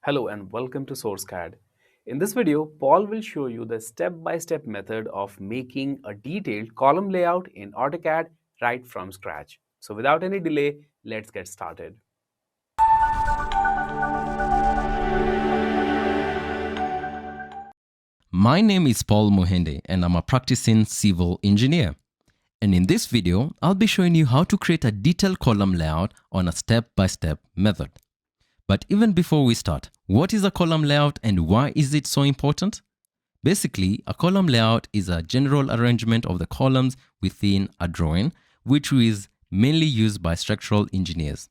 Hello and welcome to SourceCAD. In this video, Paul will show you the step-by-step method of making a detailed column layout in AutoCAD right from scratch. So without any delay, let's get started. My name is Paul Muhindi and I'm a practicing civil engineer. And in this video, I'll be showing you how to create a detailed column layout on a step-by-step method. But even before we start, what is a column layout and why is it so important? Basically, a column layout is a general arrangement of the columns within a drawing, which is mainly used by structural engineers.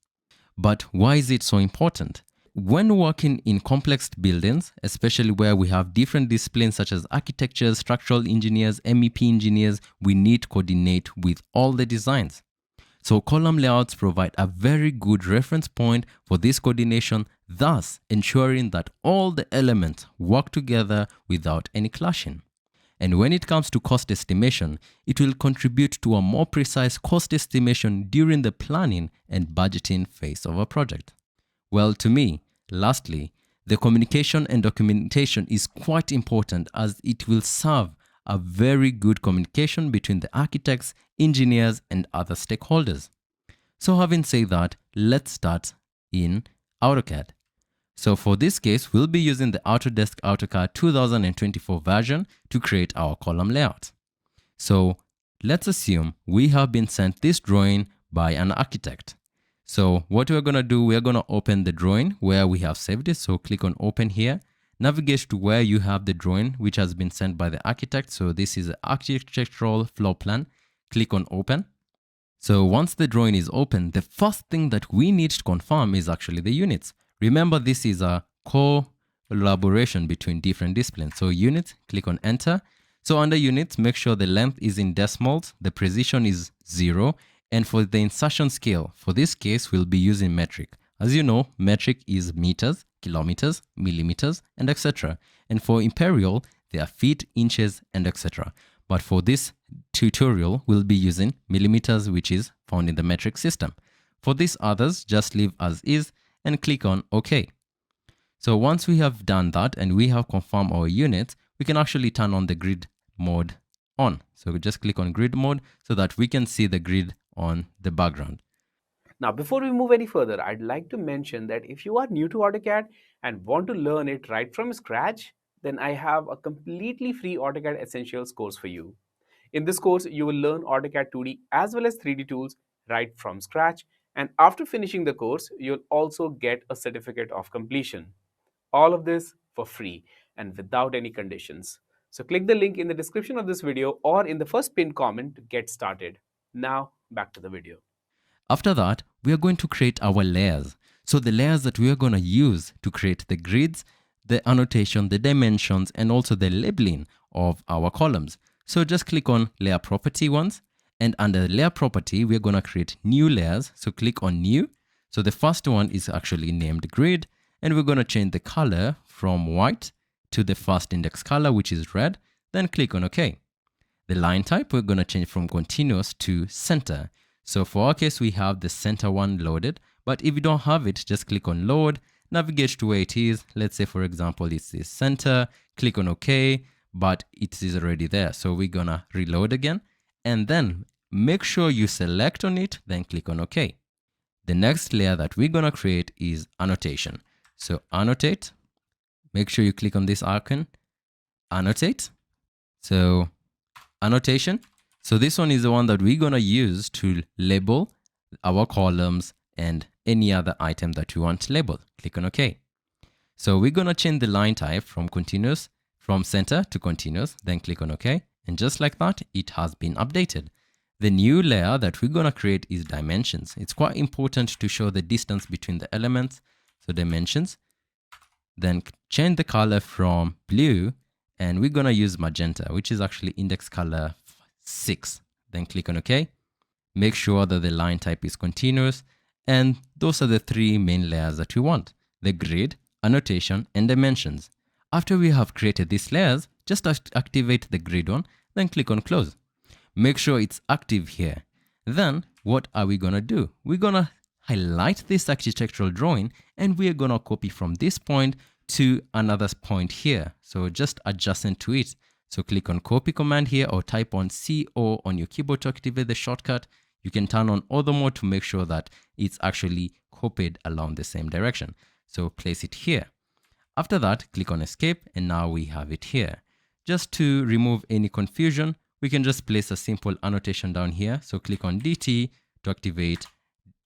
But why is it so important? When working in complex buildings, especially where we have different disciplines such as architecture, structural engineers, MEP engineers, we need to coordinate with all the designs. So column layouts provide a very good reference point for this coordination, thus ensuring that all the elements work together without any clashing. And when it comes to cost estimation, it will contribute to a more precise cost estimation during the planning and budgeting phase of a project. Well, to me, lastly, the communication and documentation is quite important as it will serve a very good communication between the architects, engineers, and other stakeholders. So having said that, let's start in AutoCAD. So for this case, we'll be using the Autodesk AutoCAD 2024 version to create our column layout. So let's assume we have been sent this drawing by an architect. So what we're going to do, we're going to open the drawing where we have saved it. So click on open here, navigate to where you have the drawing which has been sent by the architect. So this is the architectural floor plan. Click on open. So once the drawing is open, the first thing that we need to confirm is actually the units. Remember, this is a collaboration between different disciplines. So units, click on enter. So under units, make sure the length is in decimals, the precision is 0, and for the insertion scale, for this case, we'll be using metric. As you know, metric is meters, kilometers, millimeters, and etc. And for imperial, they are feet, inches, and etc. But for this tutorial, we'll be using millimeters, which is found in the metric system. For these others, just leave as is and click on OK. So once we have done that and we have confirmed our units, we can actually turn on the grid mode on. So we just click on grid mode so that we can see the grid on the background. Now, before we move any further, I'd like to mention that if you are new to AutoCAD and want to learn it right from scratch, then I have a completely free AutoCAD Essentials course for you. In this course, you will learn AutoCAD 2D as well as 3D tools right from scratch. And after finishing the course, you'll also get a certificate of completion. All of this for free and without any conditions. So click the link in the description of this video or in the first pinned comment to get started. Now, back to the video. After that, we are going to create our layers. So the layers that we are going to use to create the grids, the annotation, the dimensions, and also the labeling of our columns. So just click on layer property once, and under layer property, we're going to create new layers. So click on new. So the first one is actually named grid, and we're going to change the color from white to the first index color, which is red. Then click on OK. The line type, we're going to change from continuous to center. So for our case, we have the center one loaded, but if you don't have it, just click on load, navigate to where it is. Let's say, for example, it's the center, click on OK, but it is already there. So we're gonna reload again, and then make sure you select on it, then click on OK. The next layer that we're gonna create is annotation. So annotate, make sure you click on this icon, annotate. So annotation. So this one is the one that we're going to use to label our columns and any other item that you want to label. Click on OK. So we're going to change the line type from continuous, from center to continuous, then click on OK. And just like that, it has been updated. The new layer that we're going to create is dimensions. It's quite important to show the distance between the elements. So dimensions, then change the color from blue, and we're going to use magenta, which is actually index color 6. Then click on OK. Make sure that the line type is continuous. And those are the three main layers that we want: the grid, annotation, and dimensions. After we have created these layers, just activate the grid one, then click on close. Make sure it's active here. Then what are we going to do? We're going to highlight this architectural drawing, and we are going to copy from this point to another point here. So just adjacent to it. So click on copy command here, or type on CO on your keyboard to activate the shortcut. You can turn on auto mode to make sure that it's actually copied along the same direction. So place it here. After that, click on escape, and now we have it here. Just to remove any confusion, we can just place a simple annotation down here. So click on DT to activate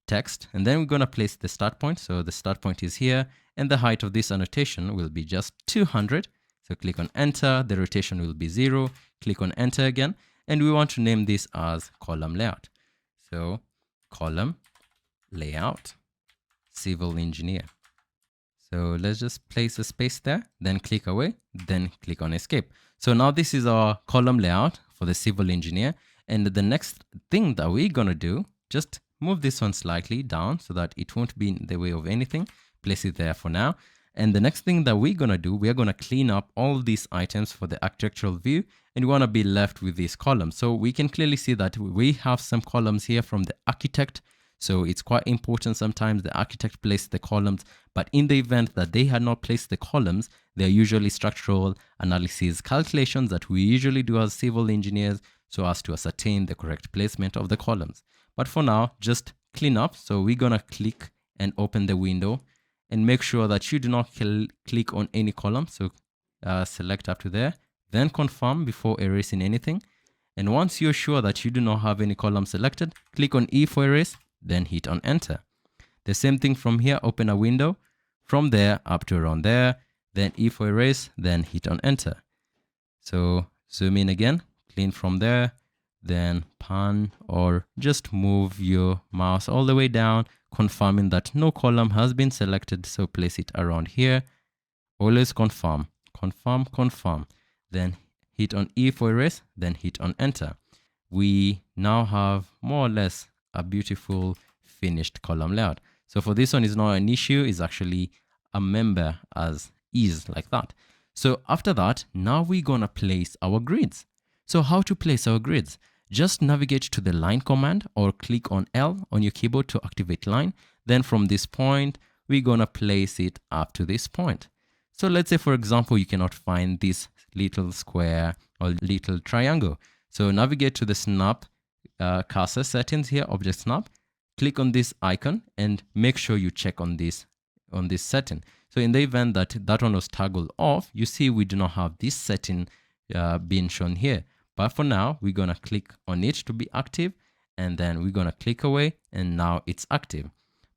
text, and then we're going to place the start point. So the start point is here, and the height of this annotation will be just 200. So click on enter, the rotation will be 0. Click on enter again, and we want to name this as column layout. So column layout civil engineer. So let's just place a space there, then click away, then click on escape. So now this is our column layout for the civil engineer. And the next thing that we're going to do, just move this one slightly down so that it won't be in the way of anything. Place it there for now. And the next thing that we're going to do, we're going to clean up all these items for the architectural view, and we want to be left with these columns. So we can clearly see that we have some columns here from the architect. So it's quite important sometimes the architect placed the columns, but in the event that they had not placed the columns, they're usually structural analysis calculations that we usually do as civil engineers so as to ascertain the correct placement of the columns. But for now, just clean up. So we're going to click and open the window and make sure that you do not click on any column. So select up to there, then confirm before erasing anything. And once you're sure that you do not have any column selected, click on E for erase, then hit on enter. The same thing from here, open a window, from there up to around there, then E for erase, then hit on enter. So zoom in again, clean from there, then pan or just move your mouse all the way down, confirming that no column has been selected. So place it around here. Always confirm, confirm, confirm. Then hit on E for erase, then hit on enter. We now have more or less a beautiful finished column layout. So for this one is not an issue, it's actually a member as is like that. So after that, now we're gonna place our grids. So how to place our grids? Just navigate to the line command or click on L on your keyboard to activate line. Then from this point, we're gonna place it up to this point. So let's say, for example, you cannot find this little square or little triangle. So navigate to the snap cursor settings here, object snap, click on this icon and make sure you check on this setting. So in the event that that one was toggled off, you see we do not have this setting being shown here. But for now, we're going to click on it to be active, and then we're going to click away, and now it's active.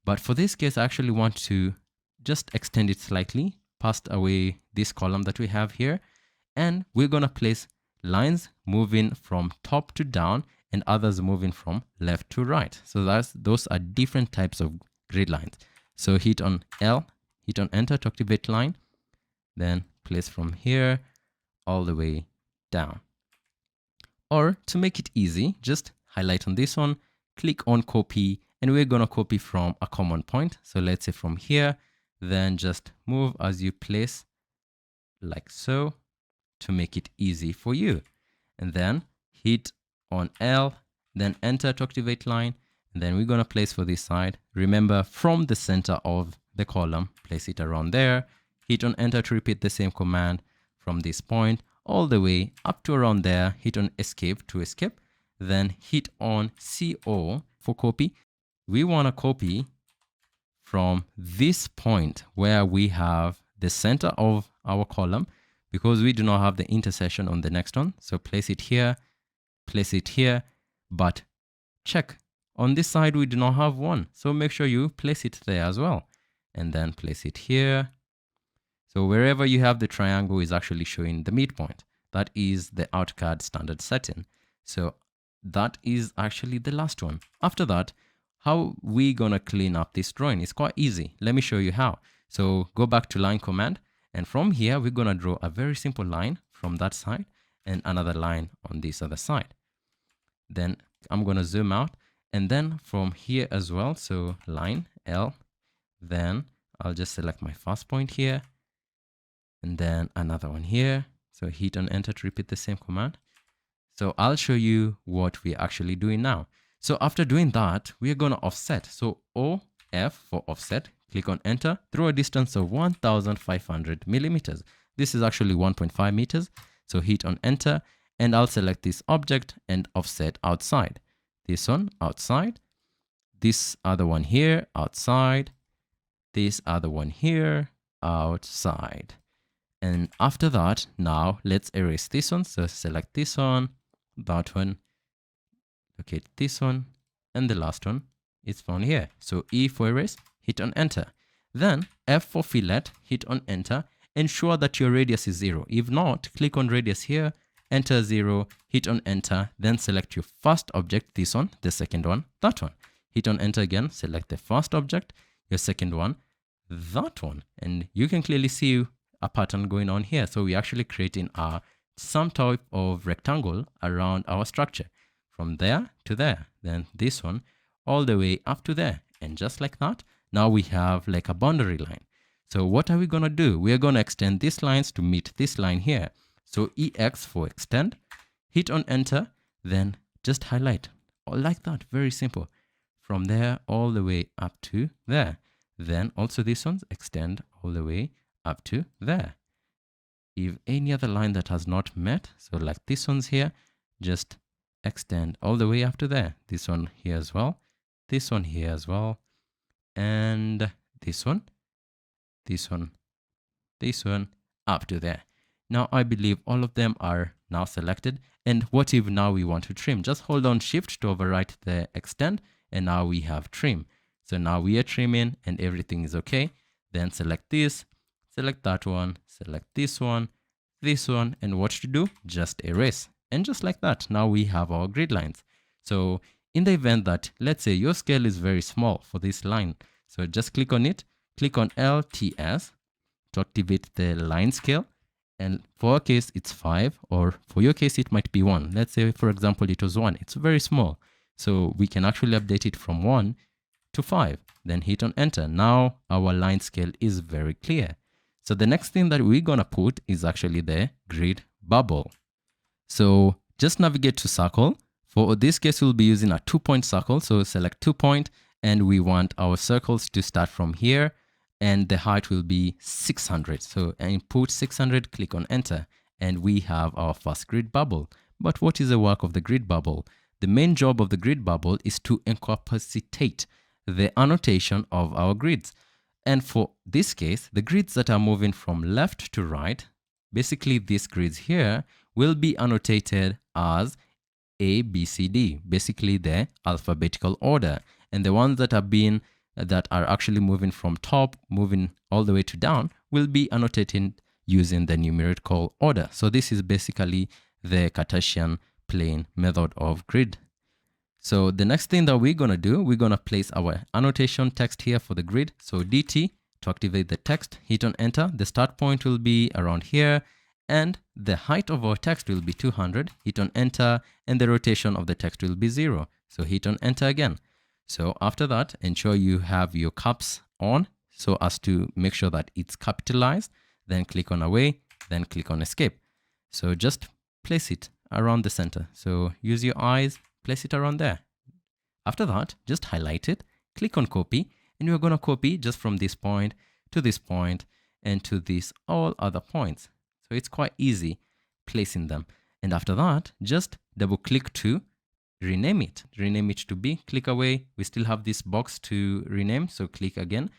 But for this case, I actually want to just extend it slightly past away this column that we have here, and we're going to place lines moving from top to down and others moving from left to right. So those are different types of grid lines. So hit on L, hit on enter to activate line, then place from here all the way down. Or to make it easy, just highlight on this one, click on copy, and we're going to copy from a common point. So let's say from here, then just move as you place like so to make it easy for you. And then hit on L, then enter to activate line, and then we're going to place for this side. Remember, from the center of the column, place it around there, hit on enter to repeat the same command from this point all the way up to around there, hit on escape to escape, then hit on CO for copy. We want to copy from this point where we have the center of our column, because we do not have the intersection on the next one. So place it here, but check on this side we do not have one, so make sure you place it there as well, and then place it here. So wherever you have the triangle is actually showing the midpoint. That is the AutoCAD standard setting. So that is actually the last one. After that, how we gonna clean up this drawing is quite easy. Let me show you how. So go back to line command, and from here we're gonna draw a very simple line from that side and another line on this other side. Then I'm gonna zoom out, and then from here as well, so line L, then I'll just select my first point here, and then another one here. So hit on enter to repeat the same command. So I'll show you what we're actually doing now. So after doing that, we're going to offset. So O F for offset, click on enter, through a distance of 1500 millimeters. This is actually 1.5 meters. So hit on enter and I'll select this object and offset outside. This one outside, this other one here outside, this other one here outside. And after that, now let's erase this one. So select this one, that one, locate this one, and the last one is found here. So E for erase, hit on enter. Then F for fillet, hit on enter. Ensure that your radius is 0. If not, click on radius here, enter 0, hit on enter, then select your first object, this one, the second one, that one. Hit on enter again, select the first object, your second one, that one. And you can clearly see a pattern going on here. So we're actually creating some type of rectangle around our structure. From there to there, then this one all the way up to there. And just like that, now we have like a boundary line. So what are we going to do? We are going to extend these lines to meet this line here. So EX for extend, hit on enter, then just highlight. Like that, very simple. From there all the way up to there. Then also this one's extend all the way up to there. If any other line that has not met, so like this one's here, just extend all the way up to there. This one here as well, this one here as well, and this one, this one, this one, up to there. Now I believe all of them are now selected. And what if now we want to trim? Just hold on shift to overwrite the extend, and now we have trim. So now we are trimming and everything is okay. Then select this, select that one, select this one, and what to do? Just erase. And just like that, now we have our grid lines. So in the event that, let's say your scale is very small for this line, so just click on it, click on LTS to activate the line scale. And for our case, it's 5, or for your case, it might be 1. Let's say, for example, it was 1. It's very small. So we can actually update it from 1 to 5. Then hit on enter. Now our line scale is very clear. So the next thing that we're going to put is actually the grid bubble. So just navigate to circle. For this case, we'll be using a 2-point circle. So select 2-point, and we want our circles to start from here, and the height will be 600. So input 600, click on enter, and we have our first grid bubble. But what is the work of the grid bubble? The main job of the grid bubble is to incapacitate the annotation of our grids. And for this case, the grids that are moving from left to right, basically these grids here, will be annotated as A, B, C, D, basically the alphabetical order. And the ones that are actually moving from top, moving all the way to down, will be annotated using the numerical order. So this is basically the Cartesian plane method of grid. So the next thing that we're going to do, we're going to place our annotation text here for the grid. So DT to activate the text, hit on enter. The start point will be around here, and the height of our text will be 200. Hit on enter, and the rotation of the text will be 0. So hit on enter again. So after that, ensure you have your caps on so as to make sure that it's capitalized. Then click on away, then click on escape. So just place it around the center. So use your eyes, place it around there. After that, just highlight it, click on copy, and you're going to copy just from this point to this point and to these all other points. So it's quite easy placing them. And after that, just double click to rename it. Rename it to B, click away. We still have this box to rename. So click again,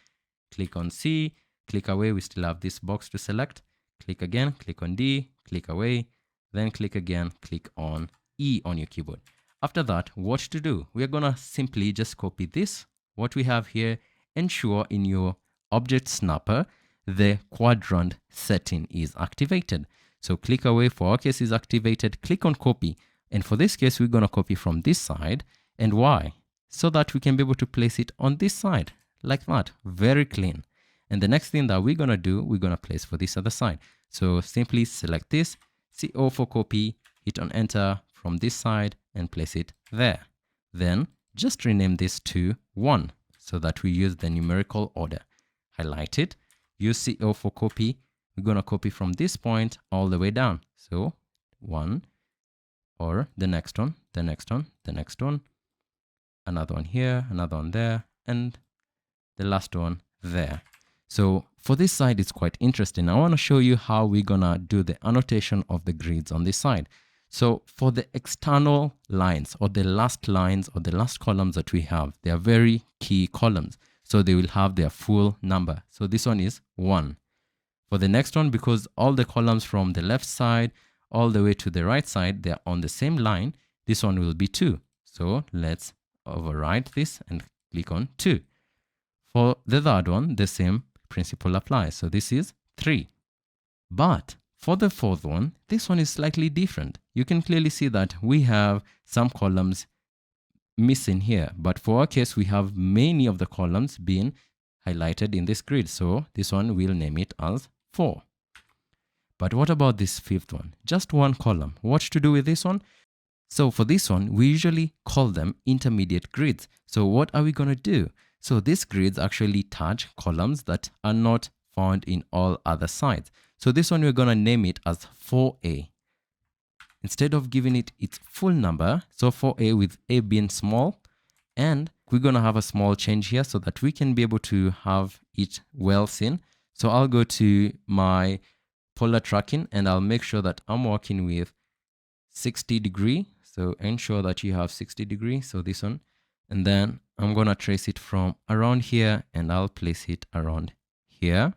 click on C, click away. We still have this box to select. Click again, click on D, click away, then click again, click on E on your keyboard. After that, what to do? We're going to simply just copy this, what we have here, ensure in your object snapper, the quadrant setting is activated. So click away, for our case is activated, click on copy. And for this case, we're going to copy from this side. And why? So that we can be able to place it on this side, like that, very clean. And the next thing that we're going to do, we're going to place for this other side. So simply select this, CO for copy, hit on enter from this side and place it there. Then just rename this to 1 so that we use the numerical order. Highlight it, use CO for copy. We're going to copy from this point all the way down. So 1, or the next one, the next one, the next one, another one here, another one there, and the last one there. So for this side, it's quite interesting. I want to show you how we're gonna do the annotation of the grids on this side. So for the external lines or the last lines or the last columns that we have, they are very key columns. So they will have their full number. So this one is 1. For the next one, because all the columns from the left side all the way to the right side, they're on the same line, this one will be 2. So let's overwrite this and click on 2. For the third one, the same principle applies. So this is 3. But for the fourth one, this one is slightly different. You can clearly see that we have some columns missing here. But for our case, we have many of the columns being highlighted in this grid. So this one, we'll name it as 4. But what about this fifth one? Just one column. What to do with this one? So for this one, we usually call them intermediate grids. So what are we going to do? So these grids actually touch columns that are not found in all other sides. So this one, we're going to name it as 4A. Instead of giving it its full number, so 4A with A being small, and we're going to have a small change here so that we can be able to have it well seen. So I'll go to my polar tracking and I'll make sure that I'm working with 60 degree. So ensure that you have 60 degrees. So this one, and then I'm going to trace it from around here and I'll place it around here.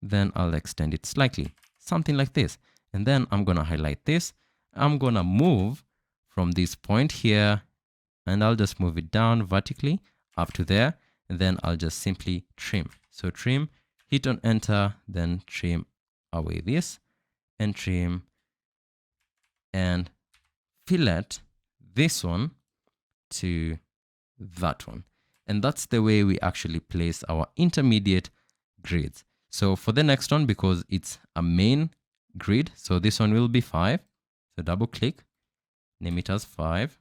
Then I'll extend it slightly, something like this. And then I'm going to highlight this. I'm going to move from this point here and I'll just move it down vertically up to there. And then I'll just simply trim. So trim, hit on enter, then trim away this and trim and fillet this one to that one. And that's the way we actually place our intermediate grids. So for the next one, because it's a main grid, so this one will be 5. So double click, name it as 5,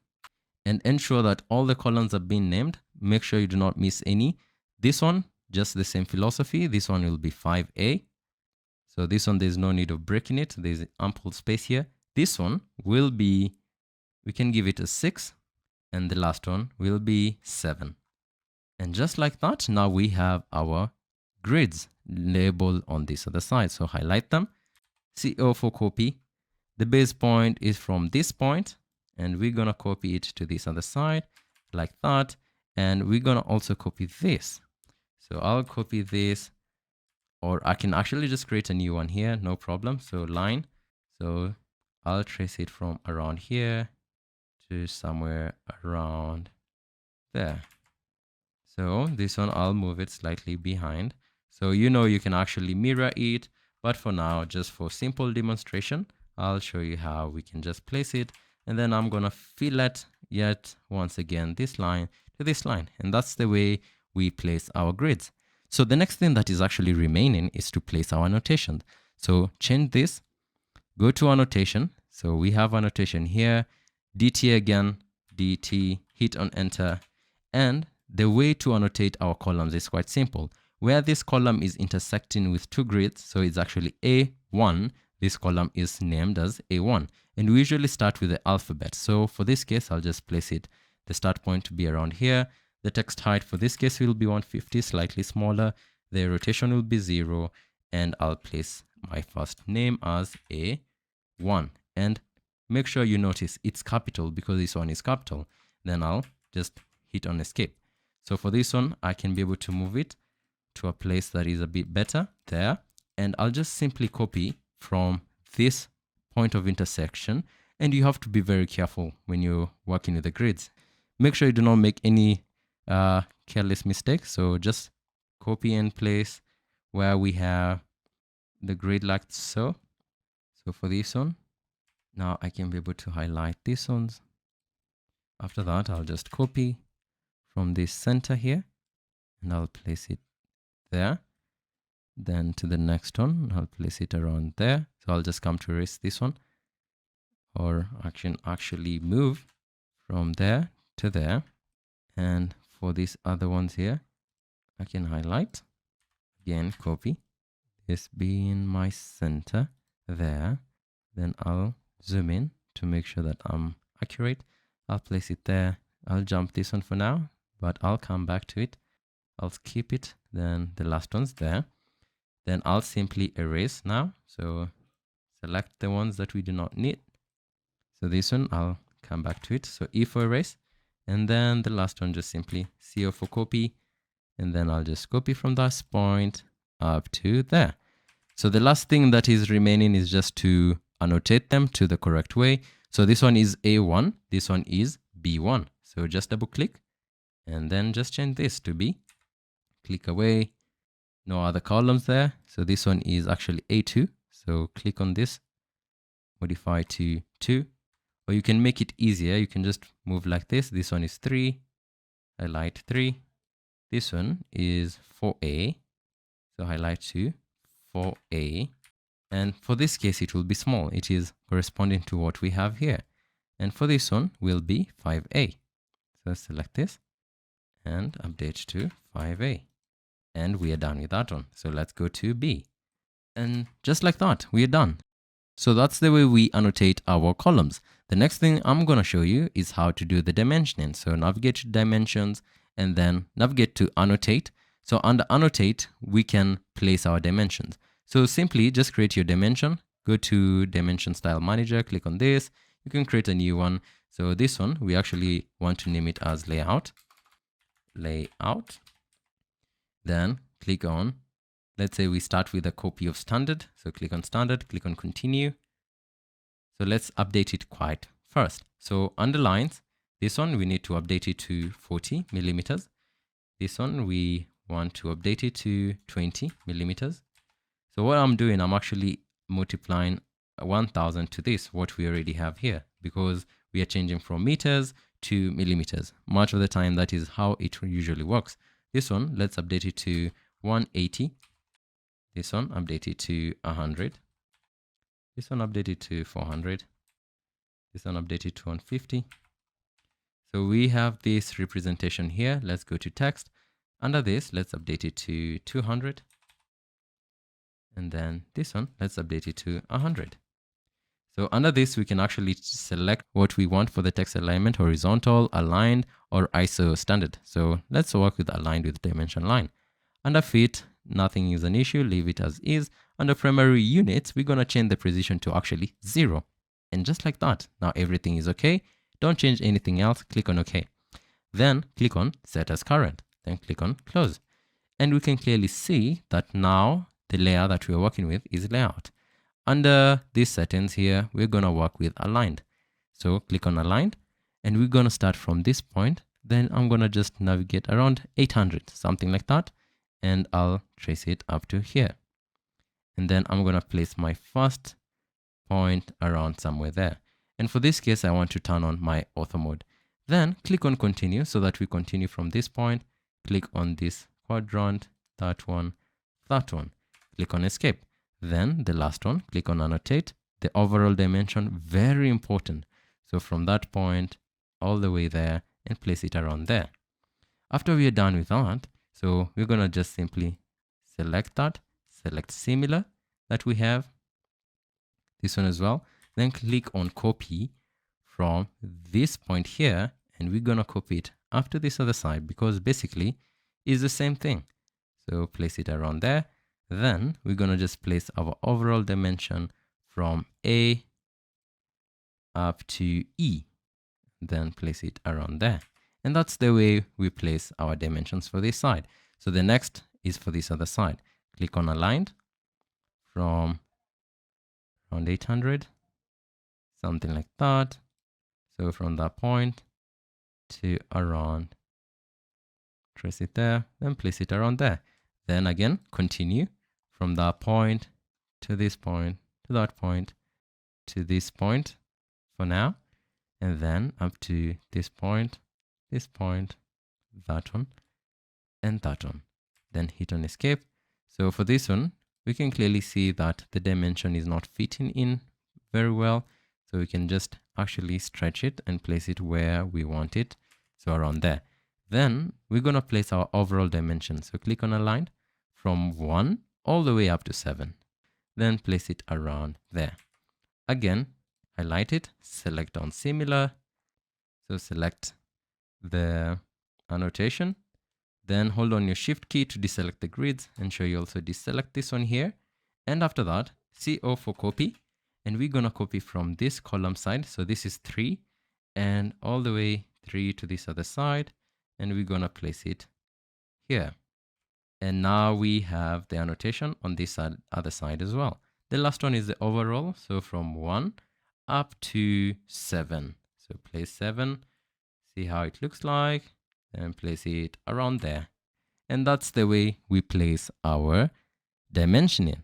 and ensure that all the columns are being named. Make sure you do not miss any. This one, just the same philosophy. This one will be 5A. So this one, there's no need of breaking it. There's ample space here. This one will be, we can give it a 6, and the last one will be 7. And just like that, now we have our grids labeled on this other side. So highlight them, CO for copy. The base point is from this point, and we're gonna copy it to this other side like that. And we're gonna also copy this. So I'll copy this, or I can actually just create a new one here, no problem. So line, so I'll trace it from around here to somewhere around there. So this one, I'll move it slightly behind. So you can actually mirror it, but for now, just for simple demonstration, I'll show you how we can just place it. And then I'm gonna fillet yet once again this line to this line. And that's the way we place our grids. So the next thing that is actually remaining is to place our annotation. So change this, go to annotation. So we have annotation here, DT again, DT, hit on enter. And the way to annotate our columns is quite simple. Where this column is intersecting with two grids, so it's actually A1, this column is named as A1. And we usually start with the alphabet. So for this case, I'll just place it, the start point to be around here. The text height for this case will be 150, slightly smaller. The rotation will be 0. And I'll place my first name as A1. And make sure you notice it's capital because this one is capital. Then I'll just hit on escape. So for this one, I can be able to move it to a place that is a bit better there. And I'll just simply copy from this point of intersection. And you have to be very careful when you're working with the grids. Make sure you do not make any careless mistakes. So just copy and place where we have the grid like so. So for this one, now I can be able to highlight these ones. After that, I'll just copy from this center here and I'll place it there. Then to the next one, I'll place it around there. So I'll just come to erase this one, or I can actually move from there to there. And for these other ones here, I can highlight, again, copy, this being my center there. Then I'll zoom in to make sure that I'm accurate. I'll place it there. I'll jump this one for now, but I'll come back to it. I'll skip it. Then the last one's there. Then I'll simply erase now. So select the ones that we do not need. So this one, I'll come back to it. So E for erase. And then the last one, just simply CO for copy. And then I'll just copy from this point up to there. So the last thing that is remaining is just to annotate them to the correct way. So this one is A1, this one is B1. So just double click and then just change this to B. Click away, no other columns there. So this one is actually A2. So click on this, modify to 2. Or you can make it easier. You can just move like this. This one is 3, highlight 3. This one is 4A. So highlight to 4A. And for this case, it will be small. It is corresponding to what we have here. And for this one will be 5A. So select this and update to 5A. And we are done with that one. So let's go to B. And just like that, we are done. So that's the way we annotate our columns. The next thing I'm going to show you is how to do the dimensioning. So navigate to dimensions and then navigate to annotate. So under annotate, we can place our dimensions. So simply just create your dimension, go to dimension style manager, click on this. You can create a new one. So this one, we actually want to name it as layout. Then click on, let's say we start with a copy of standard. So click on standard, click on continue. So let's update it quite first. So under lines, this one we need to update it to 40 millimeters. This one we want to update it to 20 millimeters. So what I'm doing, I'm actually multiplying 1000 to this, what we already have here, because we are changing from meters to millimeters. Much of the time, that is how it usually works. This one, let's update it to 180. This one, update it to 100. This one, update it to 400. This one, update it to 150. So we have this representation here. Let's go to text. Under this, let's update it to 200. And then this one, let's update it to 100. So under this, we can actually select what we want for the text alignment, horizontal, aligned, or ISO standard. So let's work with aligned with dimension line. Under fit, nothing is an issue, leave it as is. Under primary units, we're going to change the precision to actually 0. And just like that, now everything is okay. Don't change anything else, click on OK. Then click on set as current, then click on close. And we can clearly see that now the layer that we are working with is layout. Under these settings here, we're going to work with aligned. So click on aligned and we're going to start from this point. Then I'm going to just navigate around 800, something like that. And I'll trace it up to here. And then I'm going to place my first point around somewhere there. And for this case, I want to turn on my ortho mode. Then click on continue so that we continue from this point. Click on this quadrant, that one, that one. Click on escape. Then the last one, click on annotate. The overall dimension, very important. So from that point all the way there and place it around there. After we are done with that, so we're going to just simply select that, select similar that we have. This one as well. Then click on copy from this point here and we're going to copy it up to this other side because basically it's the same thing. So place it around there. Then we're going to just place our overall dimension from A up to E. Then place it around there. And that's the way we place our dimensions for this side. So the next is for this other side. Click on aligned from around 800, something like that. So from that point to around, trace it there, then place it around there. Then again, continue from that point to this point, to that point, to this point for now. And then up to this point, that one, and that one. Then hit on escape. So for this one, we can clearly see that the dimension is not fitting in very well. So we can just actually stretch it and place it where we want it. So around there. Then we're going to place our overall dimension. So click on align from 1 all the way up to 7. Then place it around there. Again, highlight it, select on similar. So select the annotation. Then hold on your shift key to deselect the grids, and show you also deselect this one here. And after that, CO for copy. And we're gonna copy from this column side. So this is 3 and all the way 3 to this other side. And we're gonna place it here. And now we have the annotation on this other side as well. The last one is the overall. So from 1 up to 7. So place 7, see how it looks like, and place it around there. And that's the way we place our dimensioning.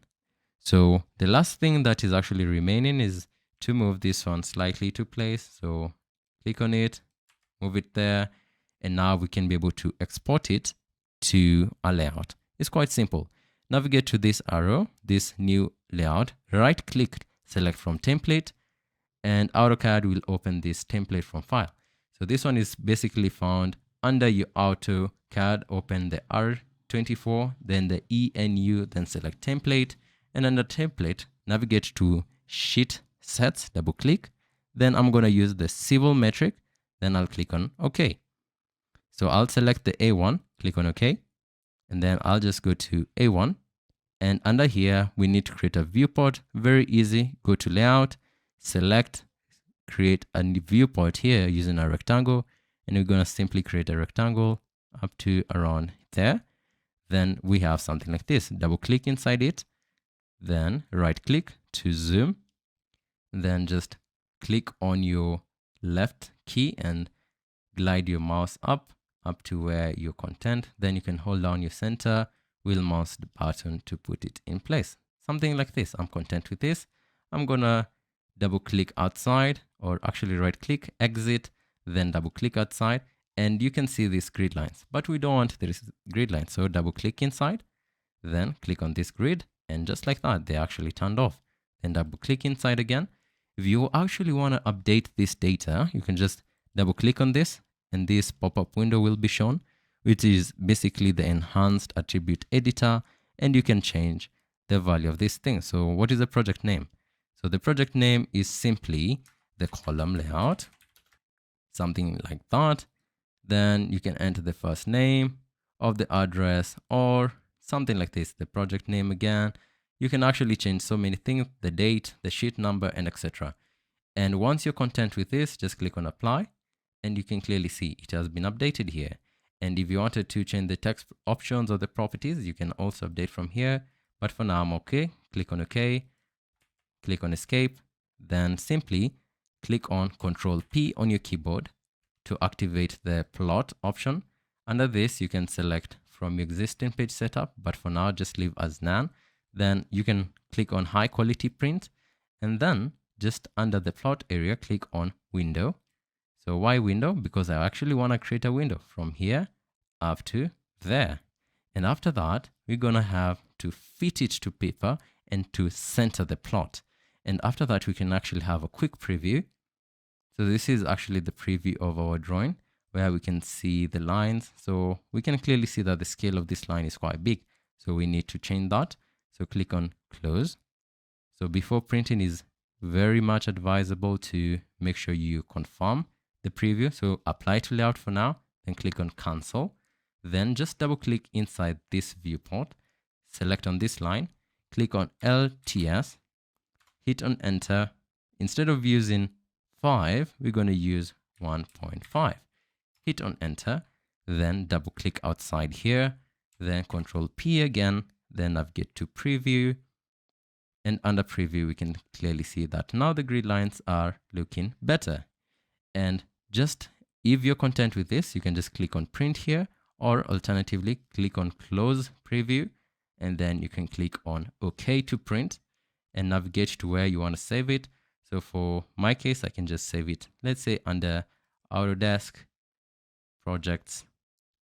So the last thing that is actually remaining is to move this one slightly to place. So click on it, move it there, and now we can be able to export it to a layout. It's quite simple. Navigate to this arrow, this new layout, right click, select from template, and AutoCAD will open this template from file. So this one is basically found under your AutoCAD, open the R24, then the ENU, then select template, and under template, navigate to sheet sets, double click. Then I'm going to use the civil metric, then I'll click on OK. So I'll select the A1, click on OK, and then I'll just go to A1. And under here, we need to create a viewport. Very easy. Go to layout, select, create a new viewport here using a rectangle. And we're going to simply create a rectangle up to around there. Then we have something like this. Double click inside it. Then right click to zoom. Then just click on your left key and glide your mouse up to where your content. Then you can hold down your center, wheel mouse the button to put it in place. Something like this. I'm content with this. I'm gonna double click outside, or actually right click, exit, then double click outside, and you can see these grid lines, but we don't want this grid line. So double click inside, then click on this grid, and just like that, they actually turned off. Then double click inside again. If you actually want to update this data, you can just double click on this, and this pop-up window will be shown, which is basically the enhanced attribute editor, and you can change the value of this thing. So what is the project name? So the project name is simply the column layout, something like that. Then you can enter the first name of the address or something like this, the project name again. You can actually change so many things, the date, the sheet number, and etc. And once you're content with this, just click on apply, and you can clearly see it has been updated here. And if you wanted to change the text options or the properties, you can also update from here. But for now, I'm okay. Click on OK, click on escape, then simply click on Control P on your keyboard to activate the plot option. Under this, you can select from your existing page setup, but for now, just leave as none. Then you can click on high quality print, and then just under the plot area, click on window. So why window? Because I actually want to create a window from here up to there. And after that, we're going to have to fit it to paper and to center the plot. And after that, we can actually have a quick preview. So this is actually the preview of our drawing where we can see the lines. So we can clearly see that the scale of this line is quite big. So we need to change that. So click on close. So before printing is very much advisable to make sure you confirm the preview. So apply to layout for now, then click on cancel. Then just double click inside this viewport, select on this line, click on LTS, hit on enter. Instead of using 5, we're going to use 1.5. Hit on enter, then double click outside here, then Control P again, then navigate to preview. And under preview, we can clearly see that now the grid lines are looking better. And just if you're content with this, you can just click on print here, or alternatively click on close preview, and then you can click on OK to print and navigate to where you want to save it. So for my case, I can just save it, let's say under Autodesk projects.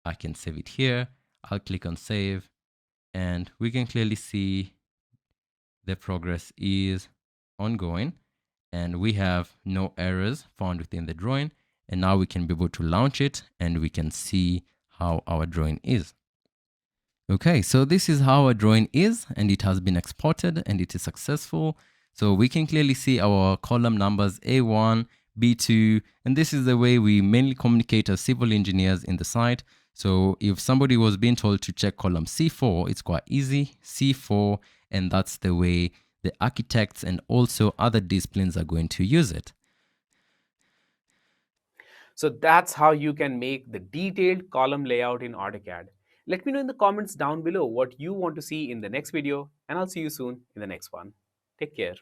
I can save it here. I'll click on save, and we can clearly see the progress is ongoing, and we have no errors found within the drawing. And now we can be able to launch it, and we can see how our drawing is. Okay, so this is how our drawing is, and it has been exported and it is successful. So we can clearly see our column numbers A1, B2, and this is the way we mainly communicate as civil engineers in the site. So if somebody was being told to check column C4, it's quite easy, C4, and that's the way the architects and also other disciplines are going to use it. So that's how you can make the detailed column layout in AutoCAD. Let me know in the comments down below what you want to see in the next video, and I'll see you soon in the next one. Take care.